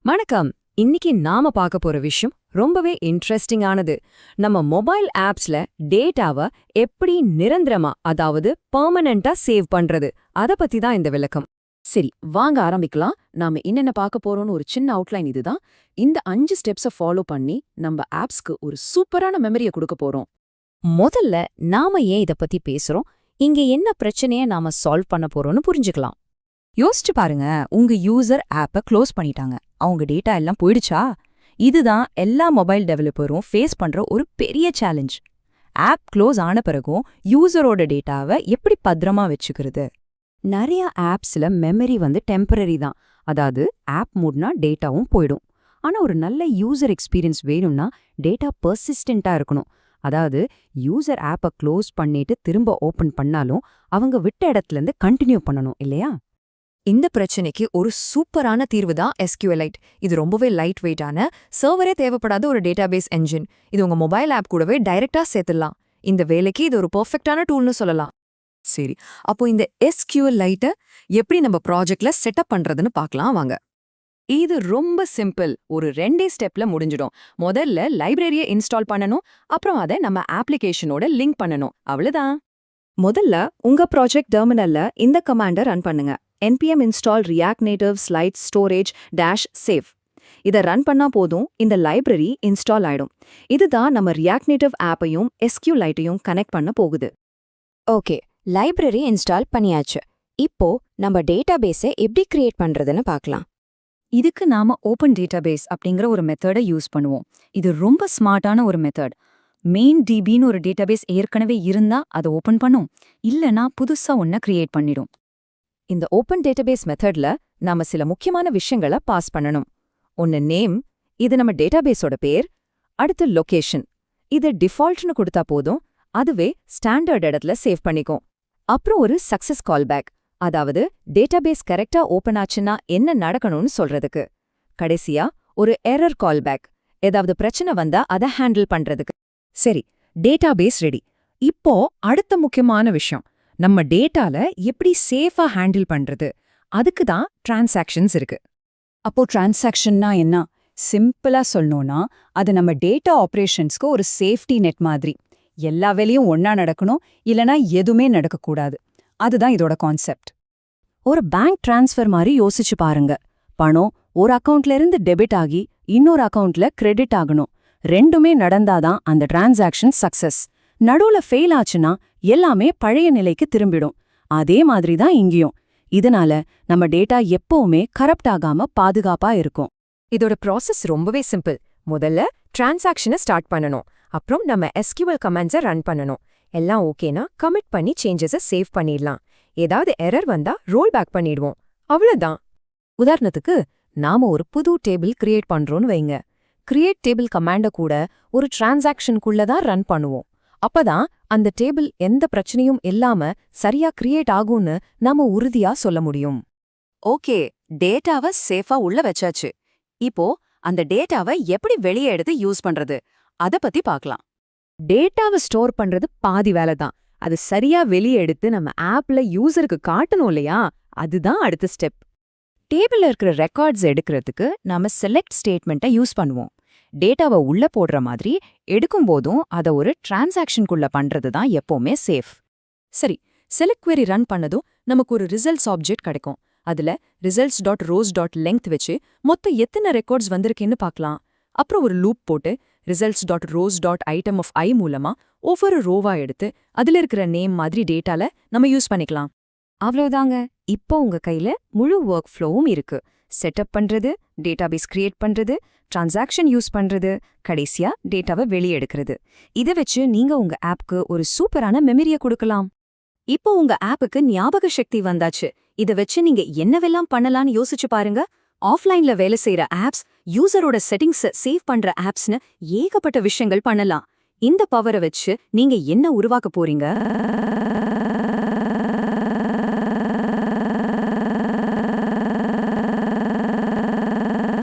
வணக்கம். இன்னைக்கு நாம பார்க்க போற விஷயம் ரொம்பவே இன்ட்ரெஸ்டிங்கானது. நம்ம மொபைல் ஆப்ஸ்ல டேட்டாவை எப்படி நிரந்தரமா, அதாவது பெர்மனண்டா சேவ் பண்றது, அத பத்தி தான் இந்த விளக்கம். சரி, வாங்க ஆரம்பிக்கலாம். நாம என்னென்ன பார்க்க போறோம்னு ஒரு சின்ன அவுட்லைன் இதுதான். இந்த 5 ஸ்டெப்ஸை ஃபாலோ பண்ணி நம்ம ஆப்ஸ்க்கு ஒரு சூப்பரான மெமரியை கொடுக்க போறோம். முதல்ல நாம ஏன் இத பத்தி பேசுறோம், இங்க என்ன பிரச்சனைய நாம சால்வ் பண்ண போறோம்னு புரிஞ்சுக்கலாம். யோசிச்சு பாருங்க, உங்க யூசர் ஆப்பை க்ளோஸ் பண்ணிட்டாங்க, அவங்க டேட்டா எல்லாம் போயிடுச்சா? இதுதான் எல்லா மொபைல் டெவலப்பரும் ஃபேஸ் பண்ற ஒரு பெரிய சேலஞ்ச். ஆப் க்ளோஸ் ஆன பிறகும் யூசரோட டேட்டாவை எப்படி பத்திரமா வச்சுக்கிறது? நிறைய ஆப்ஸ்ல மெமரி டெம்பரரி தான், அதாவது ஆப் மூட்னா டேட்டாவும் போயிடும். ஆனா ஒரு நல்ல யூசர் எக்ஸ்பீரியன்ஸ் வேணும்னா டேட்டா பர்சிஸ்டென்ட்டா இருக்கணும். அதாவது யூசர் ஆப்பை க்ளோஸ் பண்ணிட்டு திரும்ப ஓபன் பண்ணாலும் அவங்க விட்ட இடத்துல கண்டினியூ பண்ணணும் இல்லையா? இந்த பிரச்சனைக்கு ஒரு சூப்பரான தீர்வு தான் SQLite. இது ரொம்பவே லைட் வெயிட்டான, சர்வரே தேவைப்படாத ஒரு டேட்டாபேஸ் என்ஜின். இது உங்க மொபைல் ஆப் கூடவே டைரக்டா சேர்த்துடலாம். இந்த வேலைக்கு இது ஒரு பெர்ஃபெக்ட்டான டூல்னு சொல்லலாம். சரி, அப்போ இந்த SQLite எப்படி நம்ம ப்ராஜெக்ட்ல செட்டப் பண்றதுன்னு பார்க்கலாம் வாங்க. இது ரொம்ப சிம்பிள். ஒரு 2 ஸ்டெப்ல முடிஞ்சிடும். முதல்ல லைப்ரரியை இன்ஸ்டால் பண்ணணும், அப்புறம் அதை நம்ம அப்ளிகேஷனோட லிங்க் பண்ணணும். அவ்வளவுதான். முதல்ல உங்க ப்ராஜெக்ட் டெர்மினல்ல இந்த கமாண்டை ரன் பண்ணுங்க. npm install react native slides storage -save. இதை ரன் பண்ணா போதும், இந்த லைப்ரரி இன்ஸ்டால் ஆயிடும். இதுதான் நம்ம ரியாக்ட் நேட்டிவ் ஆப்பையும் SQLiteஐயும் கனெக்ட் பண்ண போகுது. ஓகே, லைப்ரரி இன்ஸ்டால் பண்ணியாச்சு. இப்போ நம்ம டேட்டாபேஸை எப்படி கிரியேட் பண்றதுன்னு பார்க்கலாம். இதுக்கு நாம ஓப்பன் டேட்டாபேஸ் அப்படிங்கிற ஒரு மெத்தடை யூஸ் பண்ணுவோம். இது ரொம்ப ஸ்மார்ட்டான ஒரு மெத்தட். மெயின் டிபின்னு ஒரு டேட்டாபேஸ் ஏற்கனவே இருந்தா அதை ஓபன் பண்ணும், இல்லனா புதுசா ஒன்ன கிரியேட் பண்ணிடும். இந்த ஓப்பன் டேட்டாபேஸ் மெத்தட்ல நாம சில முக்கியமான விஷயங்களை பாஸ் பண்ணணும். ஒன்னு நேம், இது நம்ம டேட்டாபேஸோட பேர். அடுத்து லொகேஷன், இது டிஃபால்ட்னு கொடுத்தா போதும், அதுவே ஸ்டாண்டர்ட் இடத்துல சேவ் பண்ணிக்கும். அப்புறம் ஒரு சக்சஸ் கால்பேக், அதாவது டேட்டாபேஸ் கரெக்டா ஓபன் ஆச்சுன்னா என்ன நடக்கணும்னு சொல்றதுக்கு. கடைசியா ஒரு எரர் கால்பேக், ஏதாவது பிரச்சனை வந்தா அதை ஹேண்டில் பண்றதுக்கு. சரி, டேட்டாபேஸ் ரெடி. இப்போ அடுத்த முக்கியமான விஷயம், நம்ம டேட்டால எப்படி சேஃபா ஹேண்டில் பண்றது. அதுக்கு தான் டிரான்சாக்ஷன்ஸ் இருக்கு. அப்போ டிரான்சாக்ஷன்னா என்ன? சிம்பிளா சொல்லணும்னா, அது நம்ம டேட்டா ஆபரேஷன்ஸ்க்கு ஒரு சேஃப்டி நெட் மாதிரி. எல்லா வேலையும் ஒன்னா நடக்கணும், இல்லனா எதுவுமே நடக்கக்கூடாது. அதுதான் இதோட கான்செப்ட். ஒரு பேங்க் டிரான்ஸ்ஃபர் மாதிரி யோசிச்சு பாருங்க. பணம் ஒரு அக்கவுண்ட்ல இருந்து டெபிட் ஆகி இன்னொரு அக்கவுண்ட்ல கிரெடிட் ஆகணும். ரெண்டுமே நடந்தாதான் அந்த டிரான்சாக்ஷன் சக்சஸ். நடுவுல ஃபெயில் ஆச்சுன்னா எல்லாமே பழைய நிலைக்கு திரும்பிடும். அதே மாதிரி தான் இங்கேயும். இதனால நம்ம டேட்டா எப்பவுமே கரப்ட் ஆகாம பாதுகாப்பா இருக்கும். இதோட ப்ராசஸ் ரொம்பவே சிம்பிள். முதல்ல டிரான்சாக்ஷனை ஸ்டார்ட் பண்ணணும், அப்புறம் நம்ம SQL கமாண்ட்ஸை ரன் பண்ணணும். எல்லாம் ஓகேனா கமிட் பண்ணி சேஞ்சஸை சேவ் பண்ணிடலாம். ஏதாவது எரர் வந்தா ரோல் பேக் பண்ணிடுவோம். அவ்வளவுதான். உதாரணத்துக்கு நாம ஒரு புது டேபிள் கிரியேட் பண்றோம்னு வைங்க. கிரியேட் டேபிள் கமாண்ட கூட ஒரு டிரான்சாக்ஷனுக்குள்ள தான் ரன் பண்ணுவோம். அப்பதான் அந்த டேபிள் எந்த பிரச்சனையும் இல்லாம சரியா கிரியேட் ஆகும்னு நாம உறுதியா சொல்ல முடியும். ஓகே, டேட்டாவை சேஃபா உள்ள வச்சாச்சு. இப்போ அந்த டேட்டாவை எப்படி வெளியே எடுத்து யூஸ் பண்றது, அத பத்தி பார்க்கலாம். டேட்டாவை ஸ்டோர் பண்றது பாதி வேலை தான். அது சரியா வெளியே எடுத்து நம்ம ஆப்ல யூசருக்கு காட்டணும் இல்லையா? அதுதான் அடுத்த ஸ்டெப். டேபிள்ல இருக்கிற ரெக்கார்ட்ஸ் எடுக்கிறதுக்கு நாம செலக்ட் ஸ்டேட்மெண்ட்டை யூஸ் பண்ணுவோம். டேட்டாவை உள்ள போடுற மாதிரி எடுக்கும்போதும் அதை ஒரு டிரான்சாக்ஷனுக்குள்ள பண்றது தான் எப்பவுமே சேஃப். சரி, செலக்ட் query ரன் பண்ணதும் நமக்கு ஒரு ரிசல்ட்ஸ் ஆப்ஜெக்ட் கிடைக்கும். அதுல results.rows.length வச்சு மொத்தம் எத்தனை ரெக்கார்ட்ஸ் வந்திருக்குன்னு பார்க்கலாம். அப்புறம் ஒரு லூப் போட்டு results.rows.item மூலமா ஒவ்வொரு ரோவா எடுத்து அதுல இருக்கிற நேம் மாதிரி டேட்டால நம்ம யூஸ் பண்ணிக்கலாம். அவ்வளவுதாங்க. இப்போ உங்க கையில முழு ஒர்க் ஃப்ளோவும் இருக்கு. செட்டப் பண்றது, டேட்டாபேஸ் கிரியேட் பண்றது, டிரான்சாக்ஷன் யூஸ் பண்றது, கடைசியா டேட்டாவை வெளியே எடுக்கிறது. இதை வச்சு நீங்க உங்க ஆப்க்கு ஒரு சூப்பரான மெமரியை கொடுக்கலாம். இப்போ உங்க ஆப்புக்கு ஞாபக சக்தி வந்தாச்சு. இத வச்சு நீங்க என்னவெல்லாம் பண்ணலாம்னு யோசிச்சு பாருங்க. ஆஃப்லைன்ல வேலை செய்யற ஆப்ஸ், யூசரோட செட்டிங்ஸ் சேவ் பண்ற ஆப்ஸ்னு ஏகப்பட்ட விஷயங்கள் பண்ணலாம். இந்த பவரை வச்சு நீங்க என்ன உருவாக்க போறீங்க?